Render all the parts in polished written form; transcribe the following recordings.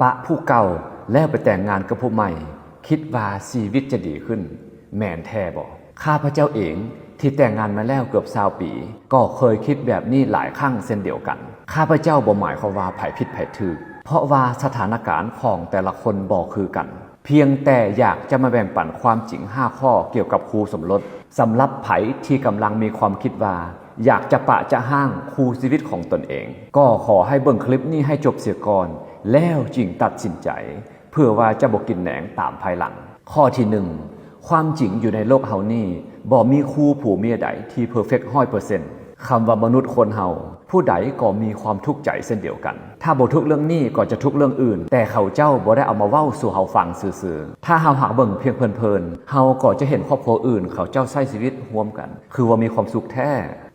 ปะผู้เก่าแล้วไปแต่งงานกับผู้ใหม่คิดว่าชีวิตจะดีขึ้นแม่นแท้บ่ข้าพเจ้าเองที่แต่งงานมาแล้วเกือบ20 ปีก็เคยคิดแบบนี้หลายครั้งเช่นเดียวกันข้าพเจ้าบ่หมายความว่าไผผิดไผถูกเพราะว่าสถานการณ์ของแต่ละคนบ่คือกันเพียงแต่อยากจะมาแบ่งปันความจริง5 ข้อเกี่ยวกับคู่สมรสสำหรับไผที่กำลังมีความคิดว่าอยากจะปะจะห้างคู่ชีวิตของตนเองก็ขอให้เบิ่งคลิปนี้ให้จบเสียก่อนแล้วจึงตัดสินใจเพื่อว่าจะบ่กินแหนงตามภายหลังข้อที่1ความจริงอยู่ในโลกเฮานี่บ่มีคู่ผัวเมียใดที่เพอร์เฟกต์ 100% คำว่ามนุษย์คนเฮาผู้ใดก็มีความทุกข์ใจเช่นเดียวกันถ้าบ่ทุกเรื่องนี้ก็จะทุกเรื่องอื่นแต่เขาเจ้าบ่ได้เอามาเว้าสู่เฮาฟังซื่อๆถ้าเฮาหาเบิ่งเพียงเพลินๆเฮาก็จะเห็นครอบครัวอื่นเขาเจ้าใช้ชีวิตร่วมกันคือว่ามีความสุขแท้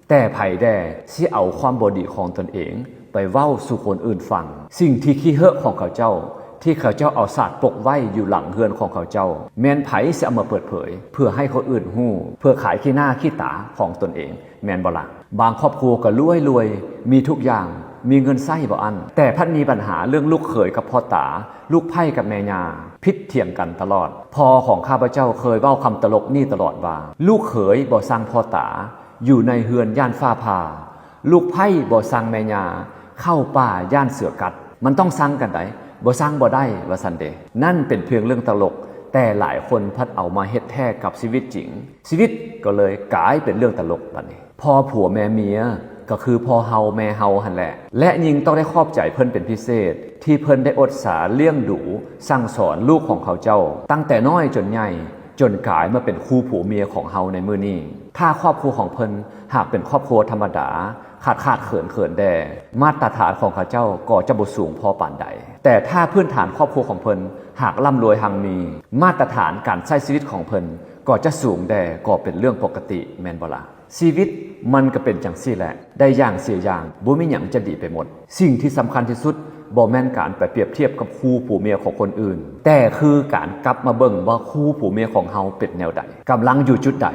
แต่ไผแด่สิเอาความบ่ดีของตนเองไปเว้าสู่คนอื่นฟังสิ่งที่ขี้เหอะของเขาเจ้าที่เขาเจ้าเอาศาสตร์ปกไว้อยู่หลังเฮือนของเขาเจ้าแม่นไผสิเอามาเปิดเผยเพื่อให้คนอื่นฮู้เพื่อขายขี้หน้าขี้ตาของตนเองแม่นบ่ล่ะบางครอบครัวก็รวยมีทุกอย่างมีเงินใช้บ่อันแต่พัดมีปัญหาเรื่องลูกเขยกับพ่อตาลูกไผ่กับแม่ย่าพิษเถียงกันตลอดพ่อของข้าพเจ้าเคยเว้าคำตลกนี่ตลอดว่าลูกเขยบ่สั่งพ่อตาอยู่ในเฮือนย่านฟ้าผ่าลูกไผ่บ่สั่งแม่ย่าเข้าป่าย่านเสือกัดมันต้องสั่งกันได้บ่สั่งบ่ได้ว่าซั่นเด้นั่นเป็นเพียงเรื่องตลกแต่หลายคนพัดเอามาเฮ็ดแท้กับชีวิตจริงชีวิตก็เลยกลายเป็นเรื่องตลกบัดนี้พ่อผัวแม่เมียก็คือพ่อเฮาแม่เฮาหั่นแหละและยิ่งต้องได้ขอบใจเพิ่นเป็นพิเศษที่เพิ่นได้อดสาเลี้ยงดูสั่งสอนลูกของเขาเจ้าตั้งแต่น้อยจนใหญ่จนกลายมาเป็นคู่ผัวเมียของเฮาในมื้อนี้ถ้าครอบครัวของเพิ่นหากเป็นครอบครัวธรรมดาขาดเขินแด่มาตรฐานของเขาเจ้าก็จะบ่สูงพอปานใดแต่ถ้าพื้นฐานครอบครัวของเพิ่นหากร่ำรวยหังมีมาตรฐานการใช้ชีวิตของเพิ่นก็จะสูงแด่ก็เป็นเรื่องปกติแม่นบ่ล่ะชีวิตมันก็เป็นจังซี่แหละได้อย่างเสียอย่างบ่มีหยังจะดีไปหมดสิ่งที่สำคัญที่สุดบ่แม่นการไปเปรียบเทียบกับคู่ผัวเมียของคนอื่นแต่คือการกลับมาเบิ่งว่าคู่ผัวเมียของเฮาเป็นแนวใดกำลังอยู่จุดใด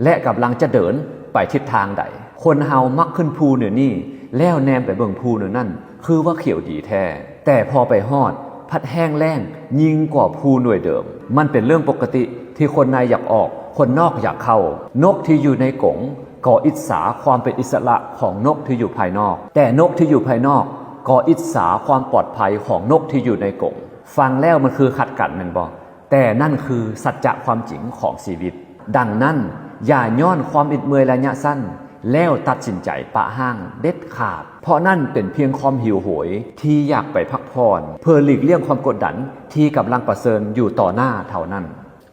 และกำลังจะเดินไปทิศทางใดคนเฮามักขึ้นภูเหนือนี่แล้วแนมไปเบิ่งภูเหนือนั่นคือว่าเขียวดีแท้แต่พอไปฮอดพัดแห้งแล้งยิ่งกว่าภูหน่วยเดิมมันเป็นเรื่องปกติที่คนในอยากออกคนนอกอยากเข้านกที่อยู่ในกรงก็อิจฉาความเป็นอิสระของนกที่อยู่ภายนอกแต่นกที่อยู่ภายนอกก็อิจฉาความปลอดภัยของนกที่อยู่ในกรงฟังแล้วมันคือขัดกันแม่นบ่แต่นั่นคือสัจจะความจริงของชีวิตดังนั้นอย่าย้อนความอิดเมื่อยระยะสั้นแล้วตัดสินใจปะห้างเด็ดขาดเพราะนั่นเป็นเพียงความหิวโหยที่อยากไปพักผ่อนเพื่อหลีกเลี่ยงความกดดันที่กำลังประเสริญอยู่ต่อหน้าเท่านั้น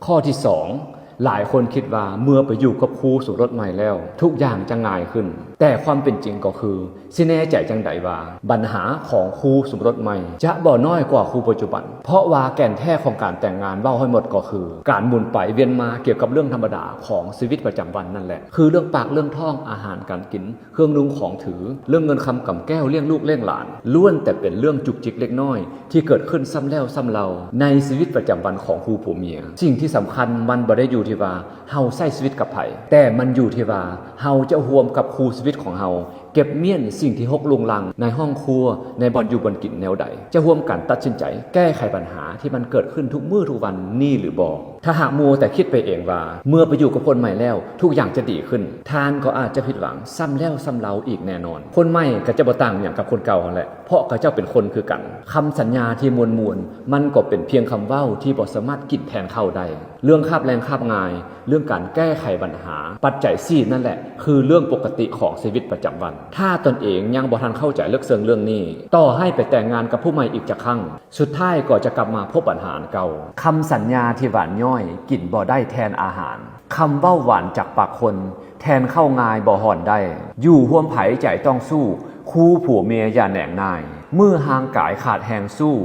ข้อที่2หลายคนคิดว่าเมื่อไปอยู่กับคู่สมรสใหม่แล้วทุกอย่างจะง่ายขึ้นแต่ความเป็นจริงก็คือสิแน่ใจจังใดว่าปัญหาของคู่สมรสใหม่จะบ่น้อยกว่าคู่ปัจจุบันเพราะว่าแก่นแท้ของการแต่งงานเว้าให้หมดก็คือการหมุนไปเวียนมาเกี่ยวกับเรื่องธรรมดาของชีวิตประจำวันนั่นแหละคือเรื่องปากเรื่องท้องอาหารการกินเครื่องนุ่งของถือเรื่องเงินคำกำแก้วเลี้ยงลูกเลี้ยงหลานล้วนแต่เป็นเรื่องจุกจิกเล็กน้อยที่เกิดขึ้นซ้ำแล้วซ้ำเล่าในชีวิตประจำวันของคู่ผัวเมียสิ่งที่สำคัญมันบ่ได้อยู่ที่ว่าเฮาใช้ชีวิตกับไผแต่มันอยู่ที่ว่าเฮาจะร่วมกับคู่ชีวิตของเฮาเก็บเมียนสิ่งที่หกลุงลังในห้องครัวในบ่อนอยู่บนกินแนวใดจะร่วมกันตัดสินใจแก้ไขปัญหาที่มันเกิดขึ้นทุกมื้อทุกวันนี่หรือบ่ถ้าหากมัวแต่คิดไปเองว่าเมื่อไปอยู่กับคนใหม่แล้วทุกอย่างจะดีขึ้นท่านก็อาจจะผิดหวังซ้ำแล้วซ้ำเล่าอีกแน่นอนคนใหม่ก็จะบ่ต่างอย่างกับคนเก่านั่นแหละเพราะเขาเจ้าเป็นคนคือกันคำสัญญาที่มวลมันก็เป็นเพียงคำเว้าที่บ่สามารถกินแทนเข้าได้เรื่องคาบแรงคาบง่ายเรื่องการแก้ไขปัญหาปัจจัย4นั่นแหละคือเรื่องปกติของชีวิตประจำวันถ้าตนเองยังบ่ทันเข้าใจเรื่องนี้ต่อให้ไปแต่งงานกับผู้ใหม่อีกจักครั้งสุดท้ายก็จะกลับมาพบปัญหาเก่าคำสัญญาที่หวานย่อยกินบ่ได้แทนอาหารคำเว้าหวานจากปากคนแทนเข้างายบ่ห่อนได้อยู่ห่วมไผใจต้องสู้คู่ผัวเมียอย่าแหน่งนายมือห่างกายขาดแหงสู้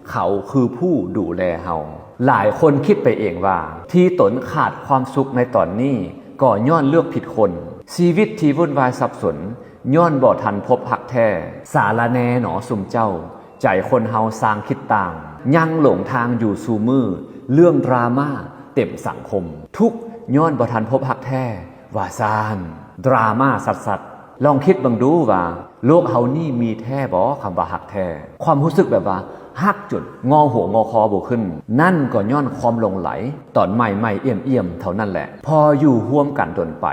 เขาคือผู้ดูแลเฮาหลายคนคิดไปเองว่าที่ตนขาดความสุขในตอนนี้ก็ย้อนเลือกผิดคนชีวิตที่วุ่นวายสับสนย้อนบ่ทันพบหักแท้สารแน่หนอสุมเจ้าใจคนเฮาสร้างคิดต่างยังหลงทางอยู่สู่มือเรื่องดราม่าเต็มสังคมทุกย้อนบ่ทันพบหักแท้ว่าซานดราม่าสัสลองคิดบังดูว่าโลกเฮานี่มีแท้บ่คำว่าหักแท้ความรู้สึกแบบว่า ฮักจนงอหัวงอคอบ่ขึ้นนั่นก็ย้อนความหลงไหลตอนใหม่ๆเอี่ยมเท่านั้นแหละพออยู่ร่วมกันดนไป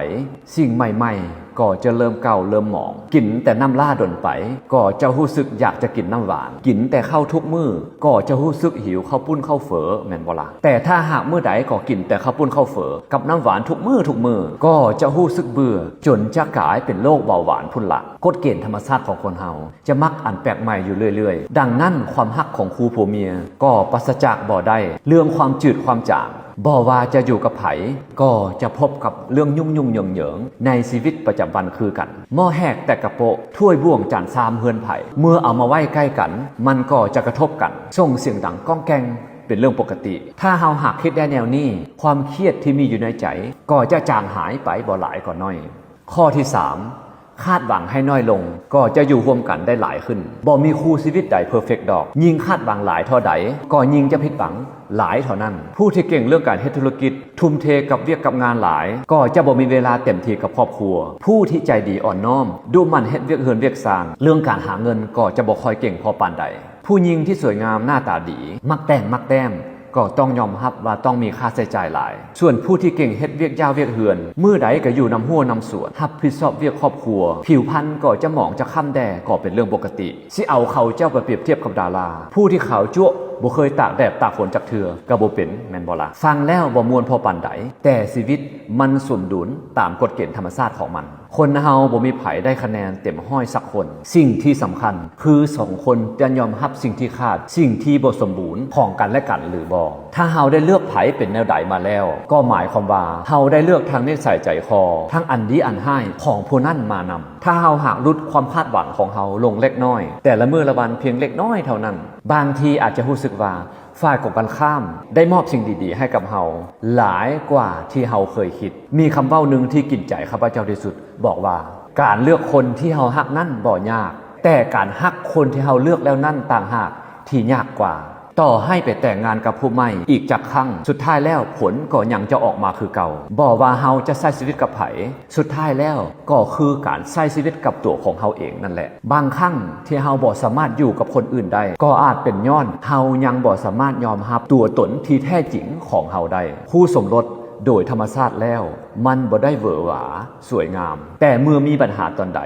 สิ่งใหม่ๆก็จะเริ่มเก่าเริ่มหมองกินแต่น้ำล่าดนไปก็จะรู้สึกอยากจะกินน้ำหวานกินแต่ข้าวทุกมื้อก็จะรู้สึกหิวข้าวปุ้นข้าวเฝอแม่นบ่ล่ะแต่ถ้าหากมื้อใดก็กินแต่ข้าวปุ้นข้าวเฝอกับน้ำหวานทุกมื้อก็จะรู้สึกเบื่อจนจะกลายเป็นโรคเบาหวานพุ่นละกฎเกณฑ์ธรรมชาติของคนเฮาจะมักอันแปลกใหม่อยู่เรื่อยๆดังนั้นความฮักของคู่ผัวเมียก็ปราศจากบ่ได้เรื่องความจืดความจางบ่ว่าจะอยู่กับไผก็จะพบกับเรื่องยุ่งเหยิงในชีวิตประจำวันคือกันหม้อแหกแต่กระโปะถ้วยบ่วงจานซามเฮือนไผเมื่อเอามาไว้ใกล้กันมันก็จะกระทบกันส่งเสียงดังก้องแกงเป็นเรื่องปกติถ้าเฮาหักคิดได้แนวนี้ความเครียดที่มีอยู่ในใจก็จะจางหายไปบ่หลายก็น้อยข้อที่3คาดหวังให้น้อยลงก็จะอยู่ร่วมกันได้หลายขึ้นบ่มีคู่ชีวิตใดเพอร์เฟกต์ดอกยิ่งคาดหวังหลายเท่าใดก็ยิ่งจะผิดหวังหลายเท่านั้นผู้ที่เก่งเรื่องการเฮ็ดธุรกิจทุ่มเทกับเวียกกับงานหลายก็จะบ่มีเวลาเต็มที่กับครอบครัวผู้ที่ใจดีอ่อนน้อมดูมันเฮ็ดเวียกเฮือนเวียกสร้างเรื่องการหาเงินก็จะบ่ค่อยเก่งพอปานใดผู้หญิงที่สวยงามหน้าตาดีมักแต่งมักแต้มก็ต้องยอมรับว่าต้องมีค่าใช้จ่ายหลายส่วนผู้ที่เก่งเฮ็ดเวียกยาวเวียกเหือนมื้อใดก็อยู่นำหัวนำสวนรับผิดชอบเวียกครอบครัวผิวพรรณก็จะหมองจะค่ำแดก็เป็นเรื่องปกติสิเอาเขาเจ้าไปเปรียบเทียบกับดาราผู้ที่ขาวจั่วบ่เคยตากแดดตากฝนจักเทื่อก็บ่เป็นแม่นบ่ล่ะฟังแล้วบ่ม่วนพอปานใดแต่ชีวิตมันสมดุลตามกฎเกณฑ์ธรรมชาติของมันคนเฮาบ่มีไผได้คะแนนเต็มห้อยสักคนสิ่งที่สำคัญคือ2คนจะยอมรับสิ่งที่ขาดสิ่งที่บ่สมบูรณ์ของกันและกันหรือบ่ถ้าเฮาได้เลือกไผเป็นแนวใดมาแล้วก็หมายความว่าเฮาได้เลือกทางนิสัยใจคอทั้งอันดีอันให้ของผู้นั้นมานำถ้าเฮาหากลดความคาดหวังของเฮาลงเล็กน้อยแต่ละมื้อละวันเพียงเล็กน้อยเท่านั้นบางทีอาจจะรู้สึกว่าฝ่ายของกันข้ามได้มอบสิ่งดีๆให้กับเฮาหลายกว่าที่เฮาเคยคิดมีคำเว้าหนึ่งที่กินใจข้าพเจ้าที่สุดบอกว่าการเลือกคนที่เฮาฮักนั่นบ่ยากแต่การฮักคนที่เฮาเลือกแล้วนั่นต่างหากที่ยากกว่าต่อให้ไปแต่งงานกับผู้ใหม่อีกจักครั้งสุดท้ายแล้วผลก็ยังจะออกมาคือเก่าบ่ว่าเฮาจะใช้ชีวิตกับไผสุดท้ายแล้วก็คือการใช้ชีวิตกับตัวของเฮาเองนั่นแหละบางครั้งที่เฮาบ่สามารถอยู่กับคนอื่นได้ก็อาจเป็นย้อนเฮายังบ่สามารถยอมรับตัวตนที่แท้จริงของเฮาได้คู่สมรสโดยธรรมชาติแล้วมันบ่ได้เวอหวาสวยงามแต่เมื่อมีปัญหาตอนใด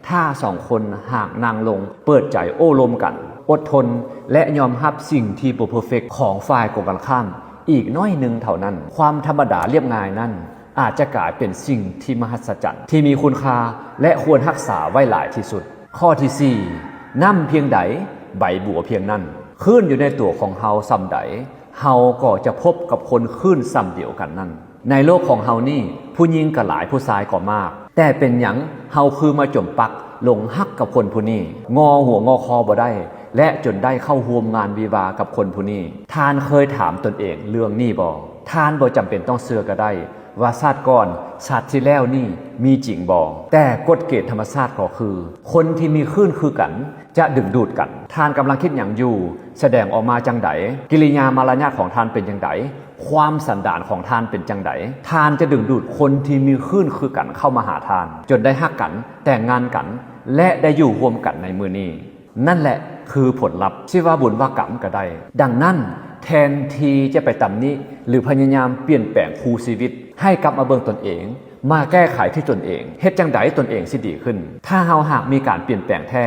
ถ้า2คนหากนางลงเปิดใจโอ้ลมกันอดทนและยอมรับสิ่งที่บ่เพอร์เฟกต์ของฝ่ายตรงกันข้ามอีกน้อยหนึ่งเท่านั้นความธรรมดาเรียบง่ายนั้นอาจจะกลายเป็นสิ่งที่มหัศจรรย์ที่มีคุณค่าและควรรักษาไว้หลายที่สุดข้อที่4น้ำเพียงใดใบบัวเพียงนั้นคลื่นอยู่ในตัวของเฮาซ้ำใดเฮาก็จะพบกับคนคลื่นซ้ำเดียวกันนั้นในโลกของเฮานี่ผู้หญิงก็หลายผู้ชายก็มากแต่เป็นหยังเฮาคือมาจมปักหลงฮักกับคนผู้นี้งอหัวงอคอบ่ได้และจนได้เข้าร่วมงานวิวากับคนผู้นี้ท่านเคยถามตนเองเรื่องนี้บ่ท่านบ่จำเป็นต้องเชื่อก็ได้ว่าชาติก่อนชาติที่แล้วนี่มีจริงบ่แต่กฎเกณฑ์ธรรมชาติก็คือคนที่มีคลื่นคือกันจะดึงดูดกันท่านกำลังคิดอย่างอยู่แสดงออกมาจังไดกิริยามารยาทของท่านเป็นจังไดความสันดานของท่านเป็นจังไดท่านจะดึงดูดคนที่มีคลื่นคือกันเข้ามาหาท่านจนได้ฮักกันแต่งงานกันและได้อยู่ร่วมกันในมื้อนี้นั่นแหละคือผลลัพธ์ที่ว่าบุญว่ากรรมก็ได้ดังนั้นแทนที่จะไปตำหนิหรือพยายามเปลี่ยนแปลงคู่ชีวิตให้กลับมาเบิ่งตนเองมาแก้ไขที่ตนเองเฮ็ดจังไดตนเองสิดีขึ้นถ้าเฮาหากมีการเปลี่ยนแปลงแท้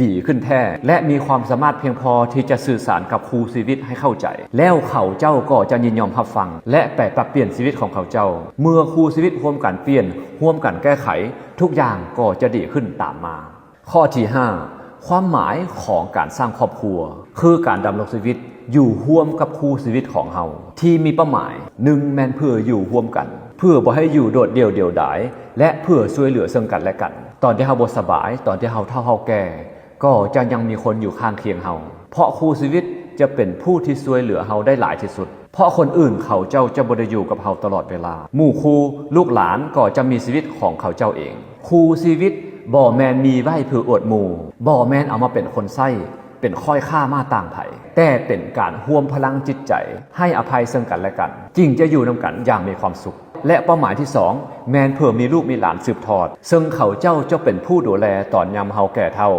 ดีขึ้นแท้และมีความสามารถเพียงพอที่จะสื่อสารกับคู่ชีวิตให้เข้าใจแล้วเขาเจ้าก็จะยินยอมรับฟังและไปปรับเปลี่ยนชีวิตของเขาเจ้าเมื่อคู่ชีวิตร่วมกันเปลี่ยนร่วมกันแก้ไขทุกอย่างก็จะดีขึ้นตามมาข้อที่5ความหมายของการสร้างครอบครัวคือการดำรงชีวิตอยู่ร่วมกับคู่ชีวิตของเฮาที่มีเป้าหมาย1แม่นเพื่ออยู่ร่วมกันเพื่อบ่ให้อยู่โดดเดี่ยวเดียวดายและเพื่อช่วยเหลือซึ่งกันและกันตอนที่เฮาบ่สบายตอนที่เฮาเฒ่าเฮาแก่ก็จะยังมีคนอยู่ข้างเคียงเฮาเพราะคู่ชีวิตจะเป็นผู้ที่ช่วยเหลือเฮาได้หลายที่สุดเพราะคนอื่นเขาเจ้าจะบ่ได้อยู่กับเฮาตลอดเวลาหมู่คู่ลูกหลานก็จะมีชีวิตของเขาเจ้าเองคู่ชีวิตบ่แมนมีไว้เพื่ออวดหมู่บ่แมนเอามาเป็นคนไส้เป็นค่อยค่ามาต่างไผแต่เป็นการร่วมพลังจิตใจให้อภัยซึ่งกันและกันจึงจะอยู่นำกันอย่างมีความสุขและเป้าหมายที่2แมนเพื่อมีลูกมีหลานสืบทอดซึ่งเขาเจ้าจะเป็นผู้ดูแลตอนยามเฮาแก่เฒ่า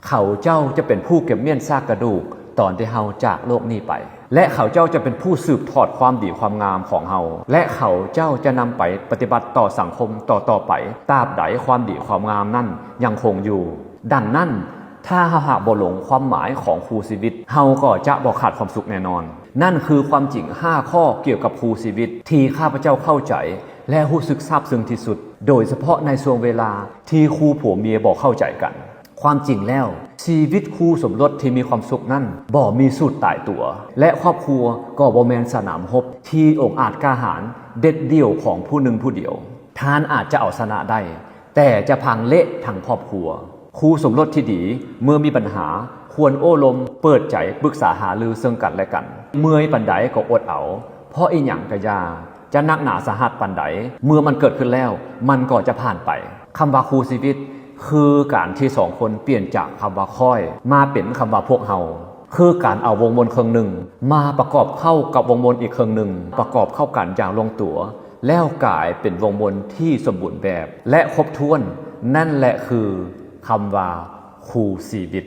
เขาเจ้าจะเป็นผู้เก็บเมี่ยนซากกระดูก ตอนที่เฮาจากโลกนี้ไปและเขาเจ้าจะเป็นผู้สืบทอดความดีความงามของเฮาและเขาเจ้าจะนำไปปฏิบัติต่อสังคมต่อไปตราบใดความดีความงามนั่นยังคงอยู่ดังนั้นถ้าเฮาหากบ่หลงความหมายของครูชีวิตเฮาก็จะบ่ขาดความสุขแน่นอนนั่นคือความจริง5ข้อเกี่ยวกับครูชีวิตที่ข้าพเจ้าเข้าใจและรู้สึกซาบซึ้งที่สุดโดยเฉพาะในช่วงเวลาที่คู่ผัวเมียบ่เข้าใจกันความจริงแล้วชีวิตคู่สมรสที่มีความสุขนั้นบ่มีสูตรตายตัวและครอบครัวก็บ่แม่นสนามรบที่องอาจกล้าหาญเด็ดเดี่ยวของผู้หนึ่งผู้เดียวท่านอาจจะเอาชนะได้แต่จะพังเละทั้งครอบครัวคู่สมรสที่ดีเมื่อมีปัญหาควรโอ้ลมเปิดใจปรึกษาหารือซึ่งกันและกันเมื่อยปานใดก็อดเอาเพราะอีหยังก็ยาจะนักหนาสาหัสปานใดเมื่อมันเกิดขึ้นแล้วมันก็จะผ่านไปคำว่าคู่ชีวิตคือการที่สองคนเปลี่ยนจากคำว่าค่อยมาเป็นคำว่าพวกเฮาคือการเอาวงมนต์ครึ่งหนึ่งมาประกอบเข้ากับวงมนต์อีกครึ่งหนึ่งประกอบเข้ากันอย่างลงตัวแล้วกลายเป็นวงมนต์ที่สมบูรณ์แบบและครบถ้วนนั่นแหละคือคำว่าคู่ชีวิต